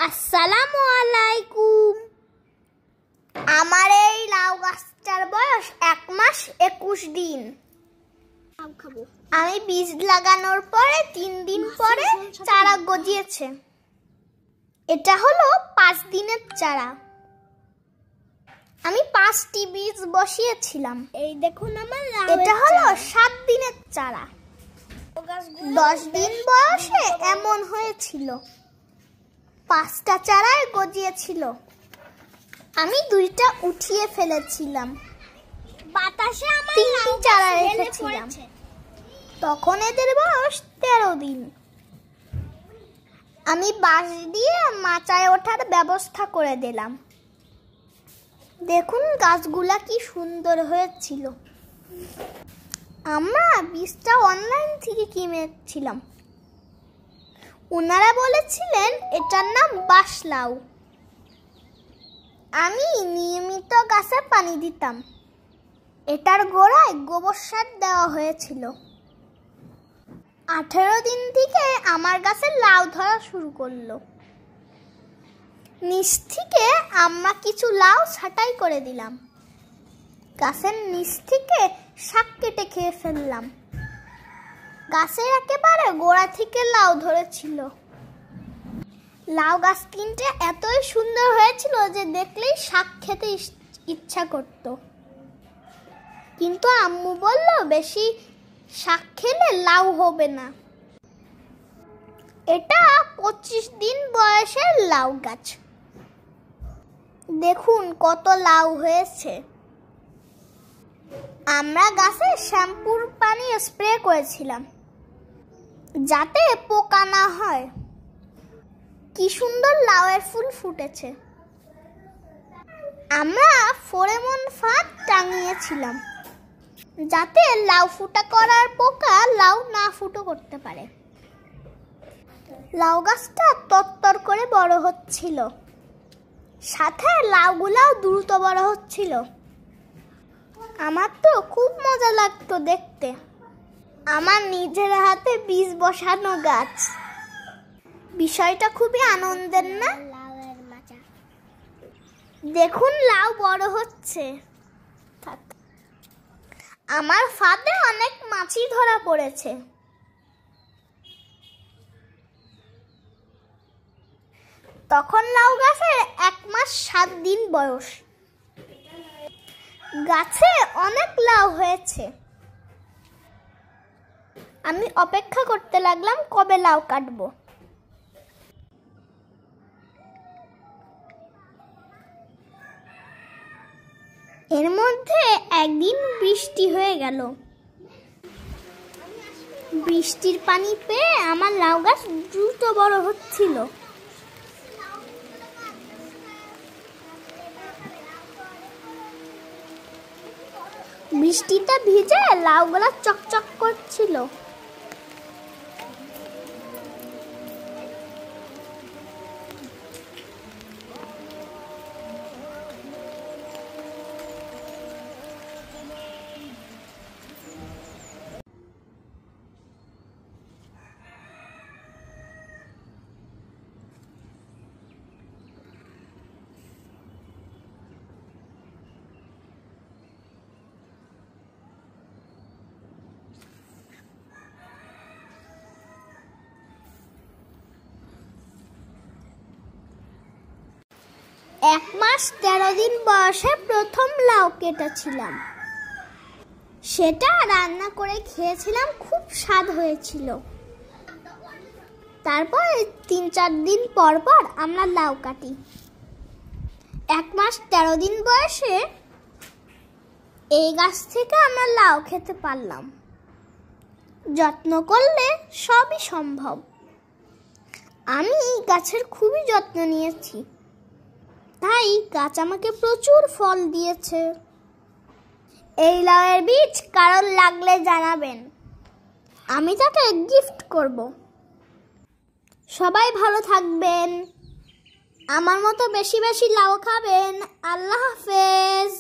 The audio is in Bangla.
আসসালামু আলাইকুম। আমার এই লাউ গাছটার বয়স 1 মাস 21 দিন। আমি বীজ লাগানোর পরে 3 দিন পরে চারা গজিয়েছে। এটা হলো 5 দিনের চারা। আমি 5টি বীজ বসিয়েছিলাম। এই দেখুন আমার লাউ। এটা হলো 7 দিনের চারা। 10 দিন বয়সে এমন হয়েছিল। 5টা চারায় গজিয়েছিল। আমি 2টা উঠিয়ে ফেলেছিলাম। বাতাসে আমার 3টি চারা রেখেছিলাম। তখন এদের বয়স 13 দিন। আমি বাঁশ দিয়ে মাচায় ওঠার ব্যবস্থা করে দিলাম। দেখুন গাছগুলা কি সুন্দর হয়েছিল। আমরা বীজটা অনলাইন থেকে কিনেছিলাম। ওনারা বলেছিলেন এটার নাম বাঁশ লাউ। আমি নিয়মিত গাছে পানি দিতাম। এটার গোড়ায় গোবর সার দেওয়া হয়েছিল। 18 দিন থেকে আমার গাছে লাউ ধরা শুরু করলো। নিচ থেকে আমরা কিছু লাউ ছাঁটাই করে দিলাম। গাছের নিচ থেকে শাক কেটে খেয়ে ফেললাম। গাছের একেবারে গোড়া থেকে লাউ ধরেছিল। লাউ গাছ 3টে এতই সুন্দর হয়েছিল যে দেখলেই শাক খেতে ইচ্ছা করত। কিন্তু আম্মু বলল বেশি শাক খেলে লাউ হবে না। এটা 25 দিন বয়সের লাউ গাছ। দেখুন কত লাউ হয়েছে। আমরা গাছে শ্যাম্পুর পানি স্প্রে করেছিলাম যাতে পোকা না হয়। কি সুন্দর লাউয়ের ফুল ফুটেছে। আমরা ফেরোমন ফাঁদ টাঙিয়েছিলাম যাতে লাউ ফুটা করার পোকা লাউ না ফুটো করতে পারে। লাউ গাছটা তরতর করে বড় হচ্ছিল। সাথে লাউগুলাও দ্রুত বড় হচ্ছিল। আমার তো খুব মজা লাগতো দেখতে। আমার নিজের হাতে বীজ বসানো গাছ। বিষয়টা খুবই আনন্দের না? দেখুন লাউ বড় হচ্ছে। আমার ফাঁদে অনেক মাছি ধরা পড়েছে। তখন লাউ গাছের 1 মাস 7 দিন বয়স। গাছে অনেক লাউ হয়েছে। আমি অপেক্ষা করতে লাগলাম কবে লাউ কাটবো। এর মধ্যে একদিন বৃষ্টি হয়ে গেল। বৃষ্টির পানি পেয়ে আমার লাউ গাছ দ্রুত বড় হচ্ছিল। বৃষ্টিতে ভিজে লাউগুলা চকচক করছিল। এক মাস 13 দিন বয়সে প্রথম লাউ কেটেছিলাম। সেটা রান্না করে খেয়েছিলাম, খুব স্বাদ হয়েছিল। তারপর 3-4 দিন পর পর আমরা লাউ কাটি। 1 মাস 13 দিন বয়সে এই গাছ থেকে আমরা লাউ খেতে পারলাম। যত্ন করলে সবই সম্ভব। আমি এই গাছের খুবই যত্ন নিয়েছি, তাই গাছ আমাকে প্রচুর ফল দিয়েছে। এই লাউয়ের বীজ কারোর লাগলে জানাবেন, আমি তাকে গিফট করব। সবাই ভালো থাকবেন। আমার মতো বেশি বেশি লাউ খাবেন। আল্লাহ হাফেজ।